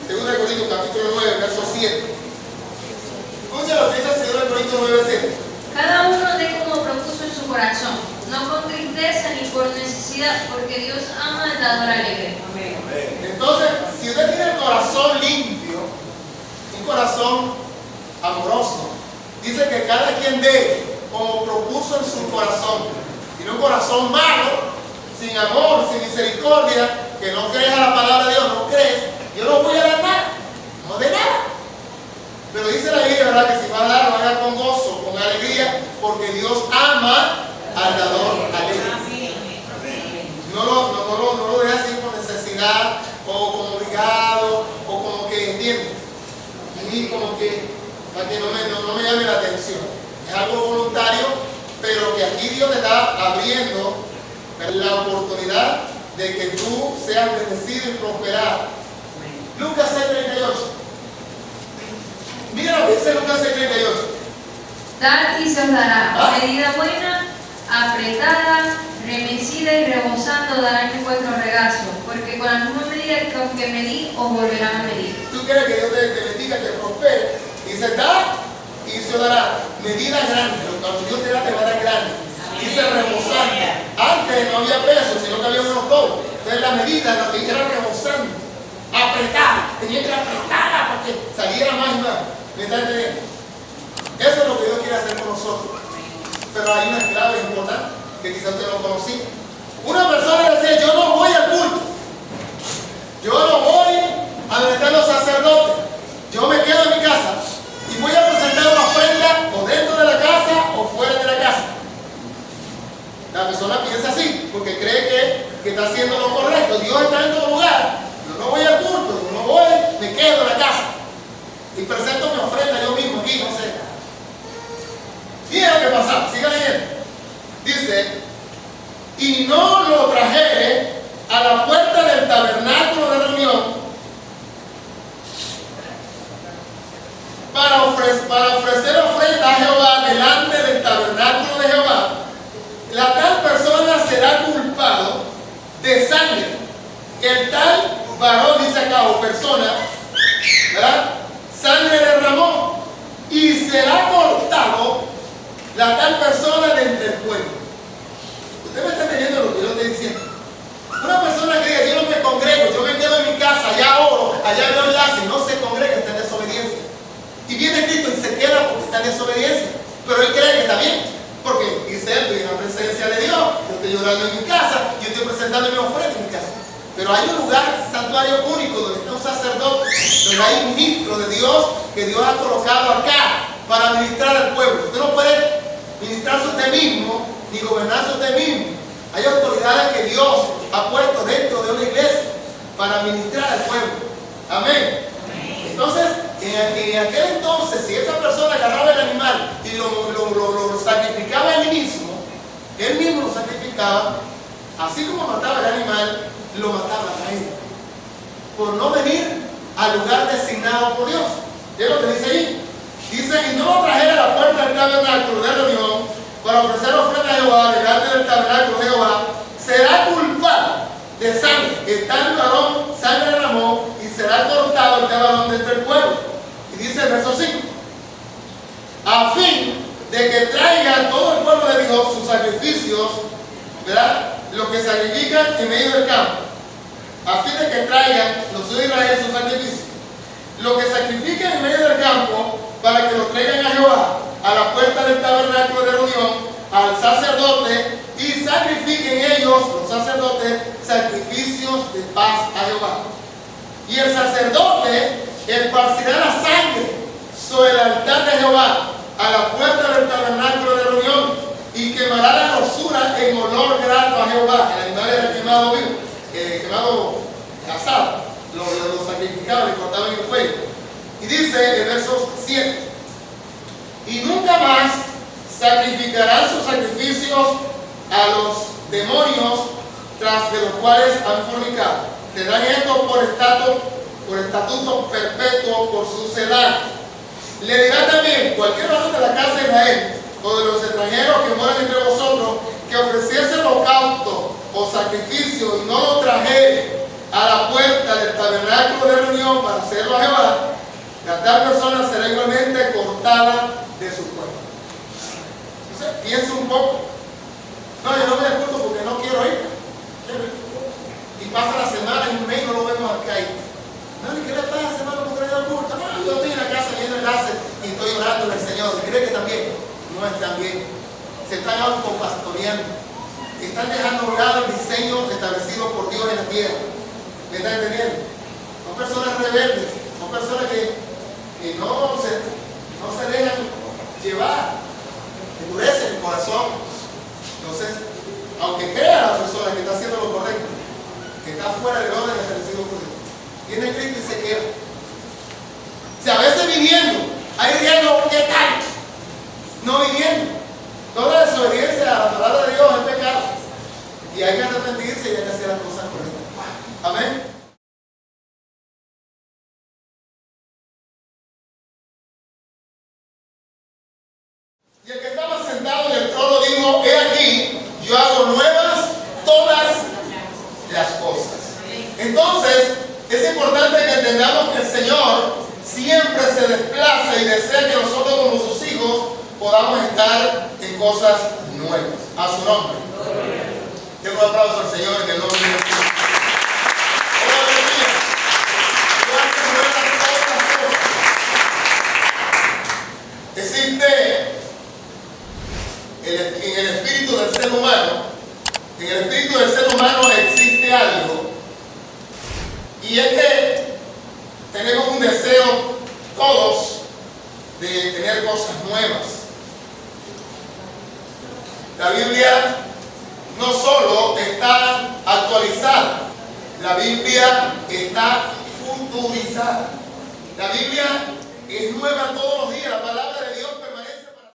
Speaker 1: 9, verso 7. Escucha lo que dice 2 Corintios 9, 7.
Speaker 2: Cada uno dé como propuso en su corazón, no con tristeza ni por necesidad, porque Dios ama al dador alegre. Amén.
Speaker 1: Entonces, si usted tiene el corazón limpio, un corazón amoroso, dice que cada quien dé como propuso en su corazón. Tiene un corazón malo, sin amor, sin misericordia, que no crees a la palabra de Dios, no crees, yo no voy a dar nada, no de nada. Pero dice la Biblia, ¿verdad?, que si va a dar, lo haga con gozo, con alegría, porque Dios ama al dador alegre. No lo deje así por necesidad, o como obligado, o como que entiende. Y como que, para que no me llame la atención. Es algo voluntario, pero que aquí Dios te está abriendo la oportunidad de que tú seas bendecido y prosperado. Lucas 6:38. Mira lo que dice Lucas 6:38.
Speaker 2: Dad y se os dará, medida buena, apretada, remecida y rebosando darán en vuestro regazo, porque con la misma medida con que medí, os volverán a medir.
Speaker 1: Tú quieres que Dios te bendiga, te prospere. Dice, da y se dará. Medida grande, cuando Dios te da, te va a dar grande. Dice rebosante. Antes no había peso, sino que había unos tubos. Entonces la medida no era rebosante, apretada. Tenía que apretarla para que saliera más y más. ¿Me está entendiendo? Eso es lo que Dios quiere hacer con nosotros. Pero hay unas claves importantes que quizás usted no conocía. Una persona decía, yo no voy al culto, yo no voy a donde están los sacerdotes, yo me quedo en mi casa y voy a presentar una ofrenda o dentro de la casa o fuera de la casa. La persona piensa así porque cree que está haciendo lo correcto. Dios está en todo lugar. Yo no voy al culto, yo no voy, me quedo en la casa y presento mi ofrenda yo mismo aquí, no sé. Mira lo que pasa, siga leyendo. Dice, y no lo trajere a la puerta del tabernáculo de reunión para ofrecer ofrenda a Jehová delante del tabernáculo de Jehová, la tal persona será culpado de sangre. El tal varón, dice acá, o persona, ¿verdad? Sangre derramó y será cortado la tal persona de entre el pueblo. Usted me está entendiendo lo que yo estoy diciendo. Una persona que diga, yo no me congrego, yo me quedo en mi casa, allá oro, allá veo enlace, no se congrega, está en desobediencia. Y viene Cristo y se queda porque está en desobediencia. Pero él cree que está bien. Porque dice él, estoy en la presencia de Dios, yo estoy llorando en mi casa, yo estoy presentando mi ofrenda en mi casa. Pero hay un lugar, santuario único, donde está un sacerdote, donde hay un ministro de Dios que Dios ha colocado acá para ministrar al pueblo. Usted no puede ministrarse usted mismo, ni gobernarse usted mismo. Hay autoridades que Dios ha puesto dentro de una iglesia para ministrar al pueblo. Amén. Entonces, en aquel entonces, si esa persona agarraba el animal y lo sacrificaba él mismo lo sacrificaba, así como mataba el animal, lo mataba a él, por no venir al lugar designado por Dios. ¿Qué es lo que dice ahí? Dice, y no lo trajera a la puerta del tabernáculo de reunión para ofrecer ofrenda a Jehová delante del tabernáculo de Jehová, será culpado de sangre. El tal varón sangre derramó y será cortado el tal varón de entre el pueblo. Y dice el verso 5, a fin de que traiga todo el pueblo de Dios sus sacrificios, ¿verdad? Lo que sacrifican en medio del campo, a fin de que traigan los hijos de Israel sus sacrificios, lo que sacrifican en medio del campo, para que lo traigan a Jehová, a la puerta del tabernáculo de reunión, al sacerdote, y sacrifiquen ellos, los sacerdotes, sacrificios de paz a Jehová. Y el sacerdote esparcirá la sangre sobre el altar de Jehová, a la puerta del tabernáculo de reunión, y quemará la grosura en olor grato a Jehová. El animal era quemado vivo, quemado asado, lo sacrificaban, le cortaban el cuello. Y dice el verso 7, y nunca más sacrificarán sus sacrificios a los demonios tras de los cuales han fornicado. Tendrán esto por estatuto perpetuo por sus edades. Le dirá también cualquier varón de la casa de Israel o de los extranjeros que moran entre vosotros, que ofreciese holocausto o sacrificio y no lo trajere a la puerta del tabernáculo de reunión para hacerlo a Jehová, la tal persona será igualmente cortada de su pueblo. Entonces, piensa un poco. No, yo no me acuerdo porque no quiero ir. Y pasa la semana y un mes no lo vemos acá. No, ¿qué le pasa, hermano? ¿Por qué no culto? No, yo estoy en la casa viendo enlace y estoy orando al Señor. ¿Cree que también? No están bien. Se están autopastoreando. Están dejando a un lado el diseño establecido por Dios en la tierra. ¿Me están entendiendo? Son personas rebeldes. Son personas que no se dejan llevar. Endurecen el corazón. Entonces, aunque crea la persona que está haciendo lo correcto, que está fuera del orden establecido por Dios, viene Cristo y se queda. O sea, a veces viniendo, ahí diciendo, ¿qué tal? No viniendo. Toda desobediencia a la palabra de Dios es pecado. Y hay que arrepentirse y hay que hacer las cosas correctas. Amén. Y el que estaba sentado en el trono dijo, he aquí, yo hago nuevas todas las cosas. Entonces, es importante que entendamos que el Señor siempre se desplaza y desea que nosotros como sus hijos podamos estar en cosas nuevas. A su nombre. Tengo un aplauso al Señor en el nombre de Jesús. Existe en el espíritu del ser humano, en el espíritu del ser Y es que tenemos un deseo todos de tener cosas nuevas. La Biblia no solo está actualizada, la Biblia está futurizada. La Biblia es nueva todos los días, la palabra